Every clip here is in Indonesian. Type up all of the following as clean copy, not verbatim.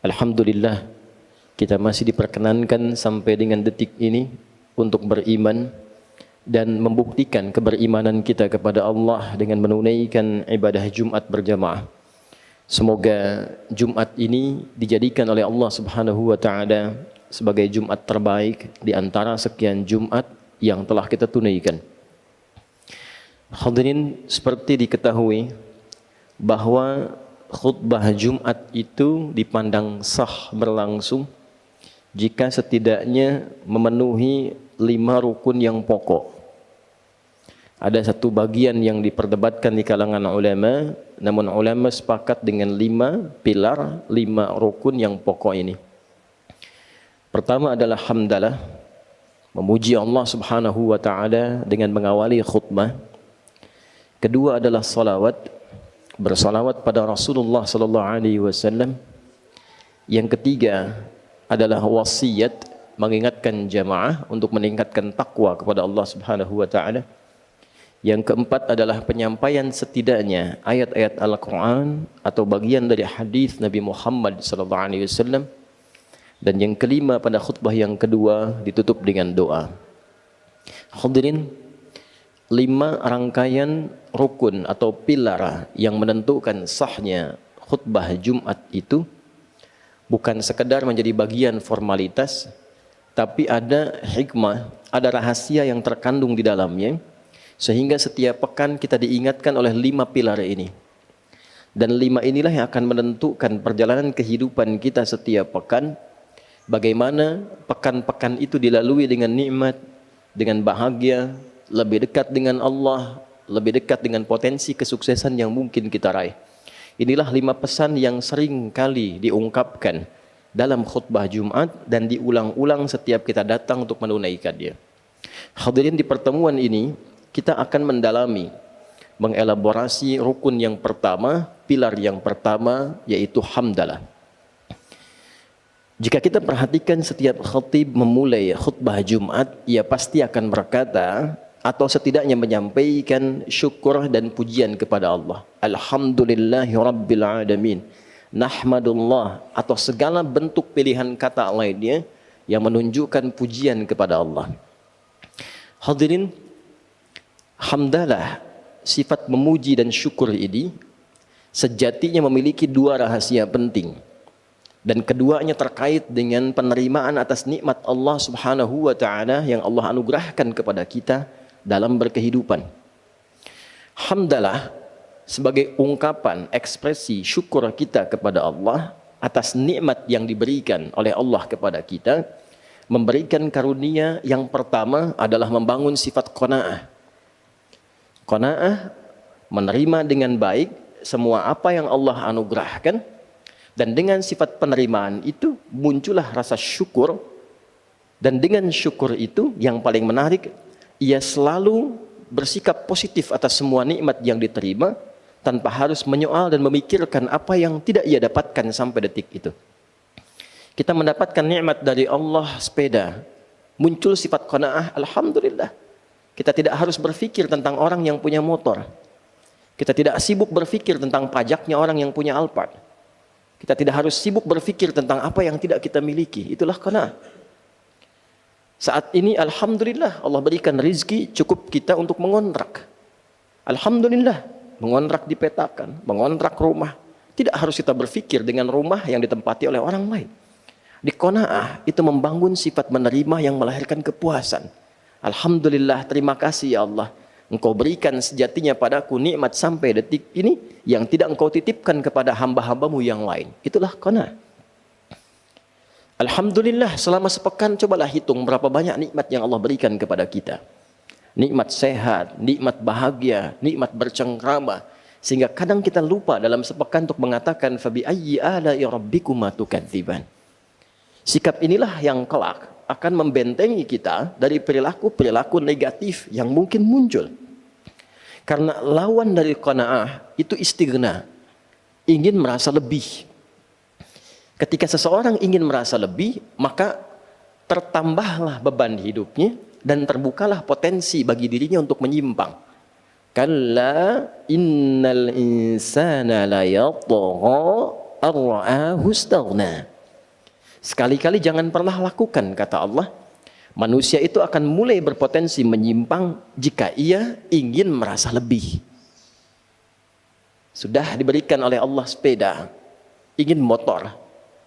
Alhamdulillah, kita masih diperkenankan sampai dengan detik ini untuk beriman dan membuktikan keberimanan kita kepada Allah dengan menunaikan ibadah Jumat berjamaah. Semoga Jumat ini dijadikan oleh Allah Subhanahu wa taala sebagai Jumat terbaik di antara sekian Jumat yang telah kita tunaikan. Hadirin, seperti diketahui bahwa khutbah Jumat itu dipandang sah berlangsung jika setidaknya memenuhi 5 rukun yang pokok. Ada satu bagian yang diperdebatkan di kalangan ulama, namun ulama sepakat dengan 5 pilar, 5 rukun yang pokok ini. Pertama adalah hamdalah, memuji Allah Subhanahu wa taala dengan mengawali khutbah. Kedua adalah salawat, bersalawat pada Rasulullah sallallahu alaihi wasallam. Yang ketiga adalah wasiat, mengingatkan jamaah untuk meningkatkan takwa kepada Allah Subhanahu wa taala. Yang keempat adalah penyampaian setidaknya ayat-ayat Al-Qur'an atau bagian dari hadis Nabi Muhammad sallallahu alaihi wasallam. Dan yang kelima pada khutbah yang kedua ditutup dengan doa. Hadirin, 5 rangkaian rukun atau pilar yang menentukan sahnya khutbah Jumat itu bukan sekedar menjadi bagian formalitas, tapi ada hikmah, ada rahasia yang terkandung di dalamnya, sehingga setiap pekan kita diingatkan oleh 5 pilar ini. Dan 5 inilah yang akan menentukan perjalanan kehidupan kita setiap pekan, bagaimana pekan-pekan itu dilalui dengan nikmat, dengan bahagia, lebih dekat dengan Allah, lebih dekat dengan potensi kesuksesan yang mungkin kita raih. Inilah 5 pesan yang sering kali diungkapkan dalam khutbah Jumat dan diulang-ulang setiap kita datang untuk menunaikannya. Hadirin, di pertemuan ini kita akan mendalami, mengelaborasi rukun yang pertama, pilar yang pertama, yaitu hamdalah. Jika kita perhatikan setiap khatib memulai khutbah Jumat, ia pasti akan berkata atau setidaknya menyampaikan syukur dan pujian kepada Allah. Alhamdulillahi Rabbil Alamin. Nahmadullah, atau segala bentuk pilihan kata lainnya yang menunjukkan pujian kepada Allah. Hadirin, hamdalah, sifat memuji dan syukur ini sejatinya memiliki 2 rahasia penting. Dan keduanya terkait dengan penerimaan atas nikmat Allah Subhanahu wa taala yang Allah anugerahkan kepada kita dalam berkehidupan. Hamdalah sebagai ungkapan ekspresi syukur kita kepada Allah atas nikmat yang diberikan oleh Allah kepada kita, memberikan karunia yang pertama adalah membangun sifat qanaah. Qanaah, menerima dengan baik semua apa yang Allah anugerahkan, dan dengan sifat penerimaan itu muncullah rasa syukur, dan dengan syukur itu yang paling menarik, ia selalu bersikap positif atas semua nikmat yang diterima tanpa harus menyoal dan memikirkan apa yang tidak ia dapatkan sampai detik itu. Kita mendapatkan nikmat dari Allah, sepeda, muncul sifat qanaah, alhamdulillah. Kita tidak harus berpikir tentang orang yang punya motor. Kita tidak sibuk berpikir tentang pajaknya orang yang punya Alphard. Kita tidak harus sibuk berpikir tentang apa yang tidak kita miliki. Itulah qanaah. Saat ini alhamdulillah Allah berikan rizki cukup kita untuk mengontrak. Alhamdulillah, mengontrak dipetakan, mengontrak rumah. Tidak harus kita berpikir dengan rumah yang ditempati oleh orang lain. Di qanaah itu membangun sifat menerima yang melahirkan kepuasan. Alhamdulillah, terima kasih ya Allah. Engkau berikan sejatinya padaku nikmat sampai detik ini yang tidak engkau titipkan kepada hamba-hambamu yang lain. Itulah qanaah. Alhamdulillah, selama sepekan cobalah hitung berapa banyak nikmat yang Allah berikan kepada kita. Nikmat sehat, nikmat bahagia, nikmat bercengkrama. Sehingga kadang kita lupa dalam sepekan untuk mengatakan fabi ayyi ala'i rabbikuma tukadziban. Sikap inilah yang kelak akan membentengi kita dari perilaku-perilaku negatif yang mungkin muncul. Karena lawan dari qanaah itu istighna, ingin merasa lebih. Ketika seseorang ingin merasa lebih, maka tertambahlah beban hidupnya dan terbukalah potensi bagi dirinya untuk menyimpang. Kalla innal insana la yatgha ar-ra'ahu istaghna. Sekali-kali jangan pernah lakukan, kata Allah. Manusia itu akan mulai berpotensi menyimpang jika ia ingin merasa lebih. Sudah diberikan oleh Allah sepeda, ingin motor.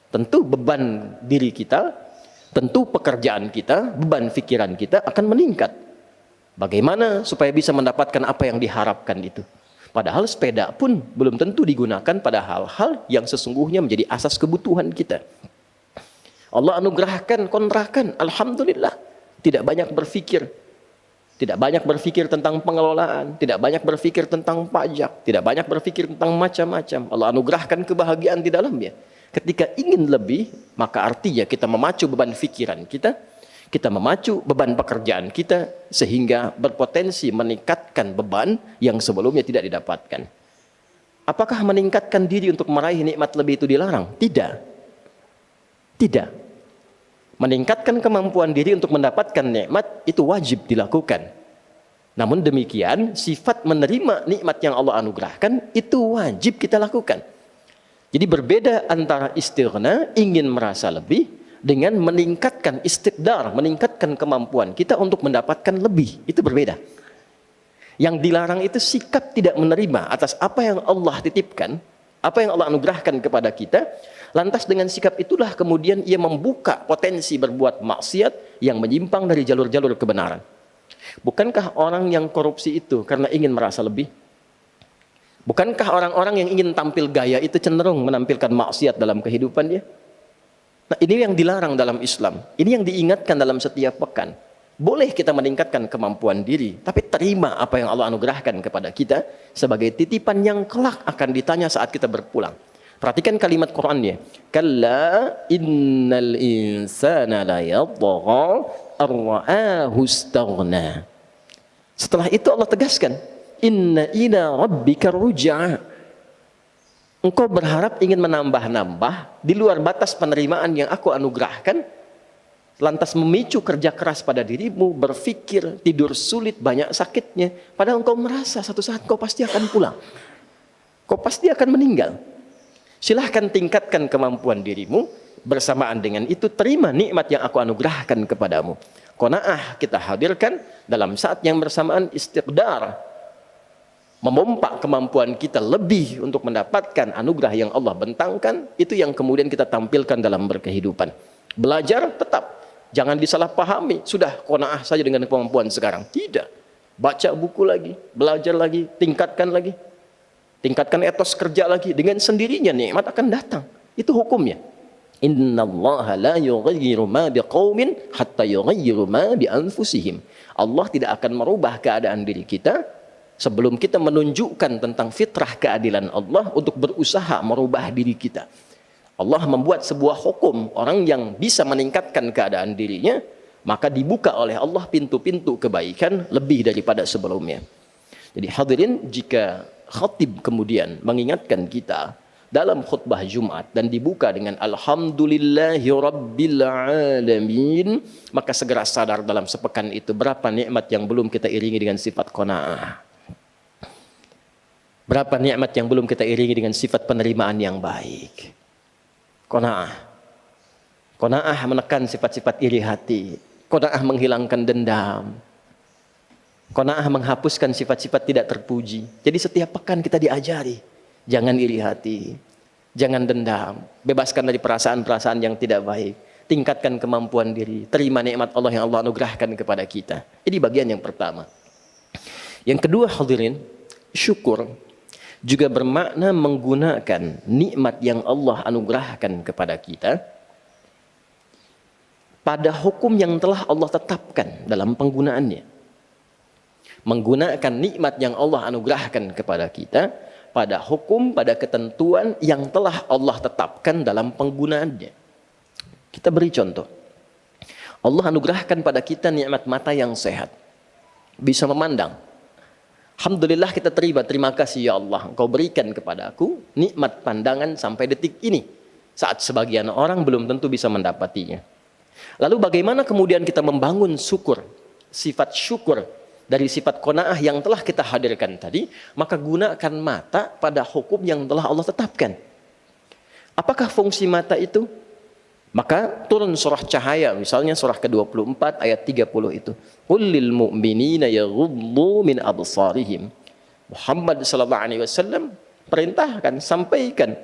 Tentu beban diri kita, tentu pekerjaan kita, beban pikiran kita akan meningkat. Bagaimana supaya bisa mendapatkan apa yang diharapkan itu? Padahal sepeda pun belum tentu digunakan pada hal-hal yang sesungguhnya menjadi asas kebutuhan kita. Allah anugerahkan kontrakan, alhamdulillah. Tidak banyak berpikir. Tidak banyak berpikir tentang pengelolaan, tidak banyak berpikir tentang pajak, tidak banyak berpikir tentang macam-macam. Allah anugerahkan kebahagiaan di dalamnya. Ketika ingin lebih, maka artinya kita memacu beban pikiran kita memacu beban pekerjaan kita, sehingga berpotensi meningkatkan beban yang sebelumnya tidak didapatkan. Apakah meningkatkan diri untuk meraih nikmat lebih itu dilarang? Tidak. Tidak. Meningkatkan kemampuan diri untuk mendapatkan nikmat itu wajib dilakukan. Namun demikian, sifat menerima nikmat yang Allah anugerahkan itu wajib kita lakukan. Jadi berbeda antara istighna, ingin merasa lebih, dengan meningkatkan istiqdar, meningkatkan kemampuan kita untuk mendapatkan lebih. Itu berbeda. Yang dilarang itu sikap tidak menerima atas apa yang Allah titipkan, apa yang Allah anugerahkan kepada kita. Lantas dengan sikap itulah kemudian ia membuka potensi berbuat maksiat yang menyimpang dari jalur-jalur kebenaran. Bukankah orang yang korupsi itu karena ingin merasa lebih? Bukankah orang-orang yang ingin tampil gaya itu cenderung menampilkan maksiat dalam kehidupannya? Nah, ini yang dilarang dalam Islam. Ini yang diingatkan dalam setiap pekan. Boleh kita meningkatkan kemampuan diri, tapi terima apa yang Allah anugerahkan kepada kita sebagai titipan yang kelak akan ditanya saat kita berpulang. Perhatikan kalimat Qur'annya. Kalla innal insana la yatgha ar-ra'ahu istaghna. Setelah itu Allah tegaskan, inna ila rabbika ruj'a. Engkau berharap ingin menambah-nambah di luar batas penerimaan yang aku anugerahkan, lantas memicu kerja keras pada dirimu, berpikir, tidur sulit, banyak sakitnya, padahal engkau merasa satu saat kau pasti akan pulang, kau pasti akan meninggal. Silahkan tingkatkan kemampuan dirimu, bersamaan dengan itu terima nikmat yang aku anugerahkan kepadamu. Qanaah kita hadirkan dalam saat yang bersamaan istiqdar, memompa kemampuan kita lebih untuk mendapatkan anugerah yang Allah bentangkan. Itu yang kemudian kita tampilkan dalam berkehidupan. Belajar tetap, jangan disalahpahami, sudah qanaah saja dengan kemampuan sekarang. Tidak, baca buku lagi, belajar lagi, tingkatkan lagi, tingkatkan etos kerja lagi. Dengan sendirinya nikmat akan datang. Itu hukumnya. Innallaha la yughayyiru ma biqaumin hatta yughayyiru ma bi anfusihim. Allah tidak akan merubah keadaan diri kita sebelum kita menunjukkan tentang fitrah keadilan Allah untuk berusaha merubah diri kita. Allah membuat sebuah hukum, orang yang bisa meningkatkan keadaan dirinya, maka dibuka oleh Allah pintu-pintu kebaikan lebih daripada sebelumnya. Jadi hadirin, jika khatib kemudian mengingatkan kita dalam khutbah Jumat dan dibuka dengan Alhamdulillahi Rabbil Alamin, maka segera sadar dalam sepekan itu berapa nikmat yang belum kita iringi dengan sifat qanaah. Berapa nikmat yang belum kita iringi dengan sifat penerimaan yang baik. Qanaah. Qanaah menekan sifat-sifat iri hati. Qanaah menghilangkan dendam. Qanaah menghapuskan sifat-sifat tidak terpuji. Jadi setiap pekan kita diajari, jangan iri hati, jangan dendam, bebaskan dari perasaan-perasaan yang tidak baik, tingkatkan kemampuan diri, terima nikmat Allah yang Allah anugerahkan kepada kita. Ini bagian yang pertama. Yang kedua hadirin, syukur juga bermakna menggunakan nikmat yang Allah anugerahkan kepada kita pada hukum yang telah Allah tetapkan dalam penggunaannya. Menggunakan nikmat yang Allah anugerahkan kepada kita pada hukum, pada ketentuan yang telah Allah tetapkan dalam penggunaannya. Kita beri contoh. Allah anugerahkan pada kita nikmat mata yang sehat, bisa memandang. Alhamdulillah kita terima kasih ya Allah, Engkau berikan kepada aku nikmat pandangan sampai detik ini, saat sebagian orang belum tentu bisa mendapatinya. Lalu bagaimana kemudian kita membangun syukur, sifat syukur dari sifat qanaah yang telah kita hadirkan tadi? Maka gunakan mata pada hukum yang telah Allah tetapkan. Apakah fungsi mata itu? Maka turun surah cahaya, misalnya surah ke-24 ayat 30 itu. Qul lil mu'minina yaghuddu min absarihim. Muhammad sallallahu alaihi wasallam perintahkan, sampaikan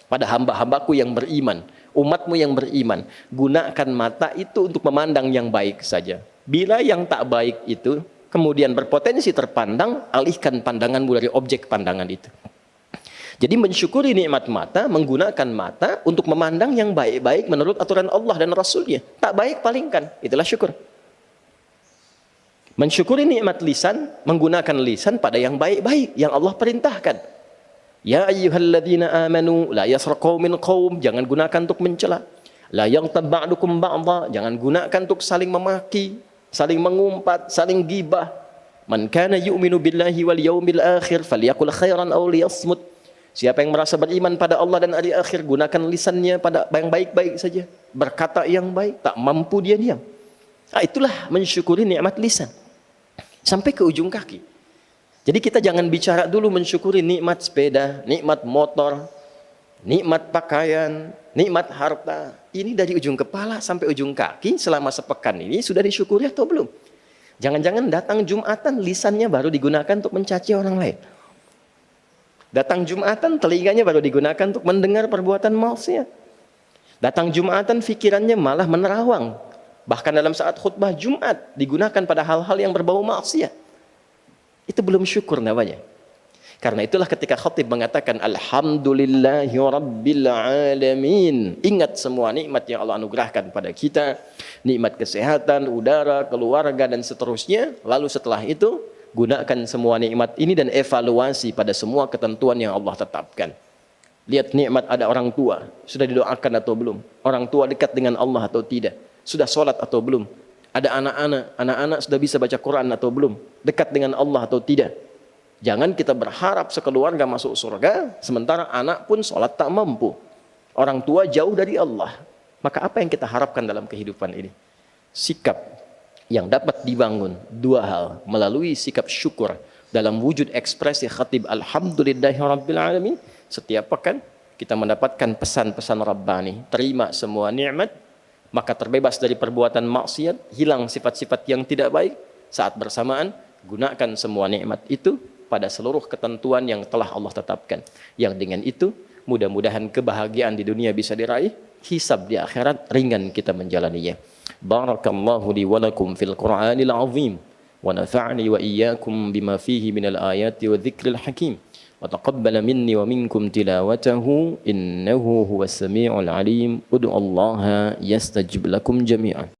pada hamba-hambaku yang beriman, umatmu yang beriman, gunakan mata itu untuk memandang yang baik saja. Bila yang tak baik itu kemudian berpotensi terpandang, alihkan pandanganmu dari objek pandangan itu. Jadi mensyukuri nikmat mata, menggunakan mata untuk memandang yang baik-baik menurut aturan Allah dan Rasulnya. Tak baik palingkan, itulah syukur. Mensyukuri nikmat lisan, menggunakan lisan pada yang baik-baik yang Allah perintahkan. Ya ayyuhalladzina amanu la yasraq qaumin qaum, jangan gunakan untuk mencela. La yaghtab ba'dukum ba'dha, jangan gunakan untuk saling memaki, saling mengumpat, saling gibah. Man kana yu'minu billahi wal yawmil akhir falyaqul khairan aw liyasmut. Siapa yang merasa beriman pada Allah dan hari akhir, gunakan lisannya pada yang baik-baik saja, berkata yang baik, tak mampu dia diam. Nah, itulah mensyukuri nikmat lisan sampai ke ujung kaki. Jadi kita jangan bicara dulu mensyukuri nikmat sepeda, nikmat motor, nikmat pakaian, nikmat harta. Ini dari ujung kepala sampai ujung kaki selama sepekan ini sudah disyukuri atau belum? Jangan-jangan datang Jumatan lisannya baru digunakan untuk mencaci orang lain. Datang Jumatan telinganya baru digunakan untuk mendengar perbuatan maksiat. Datang Jumatan fikirannya malah menerawang. Bahkan dalam saat khutbah Jumat digunakan pada hal-hal yang berbau maksiat. Itu belum syukur namanya. Karena itulah ketika khatib mengatakan alhamdulillahi rabbil alamin. Ingat semua nikmat yang Allah anugerahkan pada kita. Nikmat kesehatan, udara, keluarga dan seterusnya. Lalu setelah itu gunakan semua nikmat ini dan evaluasi pada semua ketentuan yang Allah tetapkan. Lihat nikmat ada orang tua, sudah didoakan atau belum? Orang tua dekat dengan Allah atau tidak? Sudah sholat atau belum? Ada anak-anak sudah bisa baca Quran atau belum? Dekat dengan Allah atau tidak? Jangan kita berharap sekeluarga masuk surga, sementara anak pun sholat tak mampu. Orang tua jauh dari Allah. Maka apa yang kita harapkan dalam kehidupan ini? Sikap yang dapat dibangun dua hal melalui sikap syukur dalam wujud ekspresi khatib alhamdulillahirabbil alamin. Setiap pekan kita mendapatkan pesan-pesan Rabbani, terima semua nikmat, maka terbebas dari perbuatan maksiat, hilang sifat-sifat yang tidak baik. Saat bersamaan gunakan semua nikmat itu pada seluruh ketentuan yang telah Allah tetapkan, yang dengan itu mudah-mudahan kebahagiaan di dunia bisa diraih, hisab di akhirat ringan kita menjalaninya. Barakallahu li wa lakum fil Qur'anil azim wa nafa'ni wa iyyakum bima fihi minal ayati wa dzikril hakim wa taqabbala minni wa minkum tilawatahu innahu huwas samiul alim. Ud'ullaha yastajib lakum jami'an.